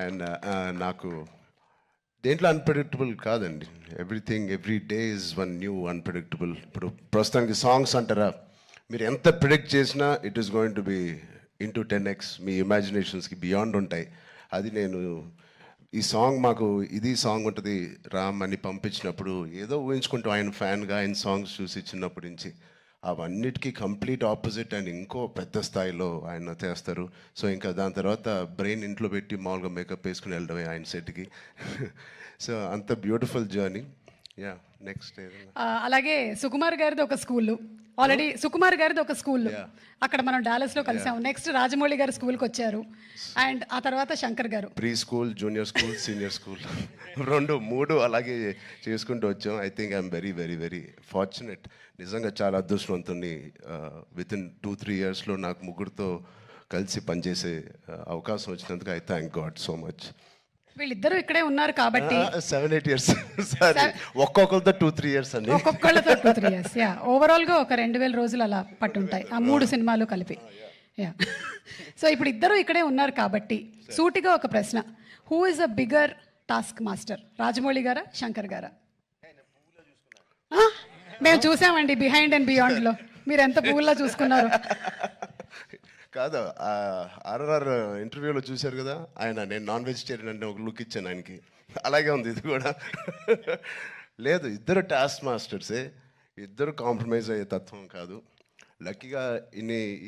And నాకు దేంట్లో unpredictable కాదండి. Every day is one new unpredictable. ఇప్పుడు ప్రస్తుతానికి సాంగ్స్ అంటారా, మీరు ఎంత ప్రిడిక్ట్ చేసినా it is going to be into 10x, మీ ఇమాజినేషన్స్కి బియాండ్ ఉంటాయి. అది నేను ఈ సాంగ్ మాకు ఇది సాంగ్ ఉంటుంది రామ్ అని పంపించినప్పుడు ఏదో ఊహించుకుంటూ ఆయన ఫ్యాన్గా ఆయన సాంగ్స్ చూసి చిన్నప్పటి నుంచి అవన్నిటికీ కంప్లీట్ ఆపోజిట్ అండ్ ఇంకో పెద్ద స్థాయిలో ఆయన చేస్తారు. సో ఇంకా దాని తర్వాత బ్రెయిన్ ఇంట్లో పెట్టి మామూలుగా మేకప్ వేసుకుని వెళ్ళడమే ఆయన సెట్కి. సో అంత బ్యూటిఫుల్ జర్నీ. యా నెక్స్ట్ అలాగే సుకుమార్ గారిది ఒక స్కూల్, ఆల్రెడీ సుకుమార్ గారిది ఒక స్కూల్, అక్కడ మనం డాలస్లో కలిసాము. నెక్స్ట్ రాజమౌళి గారు స్కూల్కి వచ్చారు, అండ్ ఆ తర్వాత శంకర్ గారు pre school, junior school, senior school 2, 3 అలాగే చేసుకుంటూ వచ్చాం. I think I'm very very very fortunate. నిజంగా చాలా అదృష్టవంతుని. వితిన్ 2-3 ఇయర్స్లో నాకు ముగ్గురితో కలిసి పనిచేసే అవకాశం వచ్చినందుకు I thank God so much. వీళ్ళిద్దరూ ఇక్కడే ఉన్నారు కాబట్టి 7-8 ఇయర్స్ సారీ, ఒక్కొక్కరితో 2-3 ఇయర్స్ అండి. ఒక్కొక్కళ్ళతో 2-3 ఇయర్స్. యా, ఓవరాల్గా ఒక 2000 రోజులు అలా పట్టుంటాయి ఆ 3 సినిమాలు కలిపి. యా, సో ఇప్పుడు ఇద్దరు ఇక్కడే ఉన్నారు కాబట్టి సూటిగా ఒక ప్రశ్న, who is a bigger task master, Rajamouli గారా శంకర్ గారా? మేము చూసామండి బిహైండ్ అండ్ బియాండ్లో మీరు ఎంత పువ్వుల్లా చూసుకున్నారు. కాదు, ఆర్ఆర్ ఇంటర్వ్యూలో చూశారు కదా ఆయన, నేను నాన్ వెజిటేరియన్ అంటే ఒక లుక్ ఇచ్చాను ఆయనకి. అలాగే ఉంది ఇది కూడా. లేదు, ఇద్దరు టాస్క్ మాస్టర్సే, ఇద్దరు కాంప్రమైజ్ అయ్యే తత్వం కాదు. లక్కీగా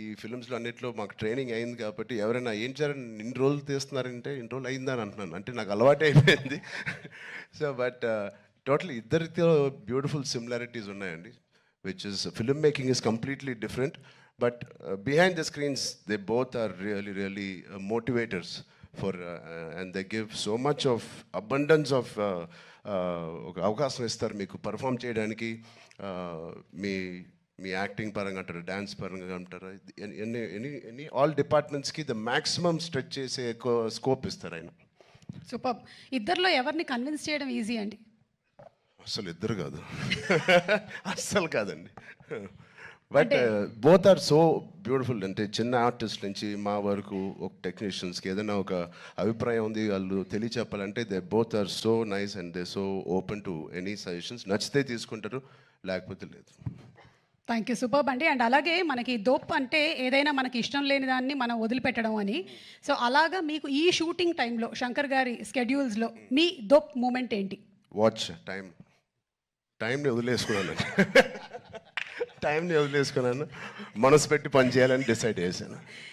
ఈ ఫిల్మ్స్లో అన్నింటిలో మాకు ట్రైనింగ్ అయింది కాబట్టి ఎవరైనా ఏం చేయాలని ఇన్ని రోజులు తీస్తున్నారంటే ఇన్ని రోజులు అయిందని అంటున్నాను, అంటే నాకు అలవాటు అయిపోయింది. సో బట్ టోటలీ ఇద్దరితో బ్యూటిఫుల్ సిమిలారిటీస్ ఉన్నాయండి, which is film making is completely different. But behind the screens, they both are really motivators for, and they give so much of abundance of అవకాశం ఇస్తారు మీకు పర్ఫామ్ చేయడానికి. మీ acting పరంగా అంటారు, dance పరంగా అంటారు, ఎనీ ఆల్ డిపార్ట్మెంట్స్కి ద మ్యాక్సిమం స్ట్రెచ్ చేసే స్కోప్ ఇస్తారు ఆయన. సూపర్. ఇద్దరిలో ఎవరిని కన్విన్స్ చేయడం ఈజీ అండి? అసలు ఇద్దరు కాదు, అస్సలు కాదండి. But both are so beautiful. అంటే చిన్న ఆర్టిస్ట్ నుంచి మా వరకు ఒక టెక్నీషియన్స్కి ఏదైనా ఒక అభిప్రాయం ఉంది వాళ్ళు తెలియచెప్పాలంటే they both are so nice and they so open to any suggestions. నచ్చితే తీసుకుంటారు, లేకపోతే లేదు. థ్యాంక్ యూ, సూపర్ అండి. అండ్ అలాగే మనకి దోప్ అంటే ఏదైనా మనకి ఇష్టం లేని దాన్ని మనం వదిలిపెట్టడం అని. సో అలాగా మీకు ఈ షూటింగ్ టైంలో శంకర్ గారి స్కెడ్యూల్స్లో మీ దోప్ మూమెంట్ ఏంటి? వాచ్ టైంని వదిలేసుకున్నాను. టైంని వదిలేసుకున్నాను, మనసు పెట్టి పని చేయాలని డిసైడ్ చేశాను.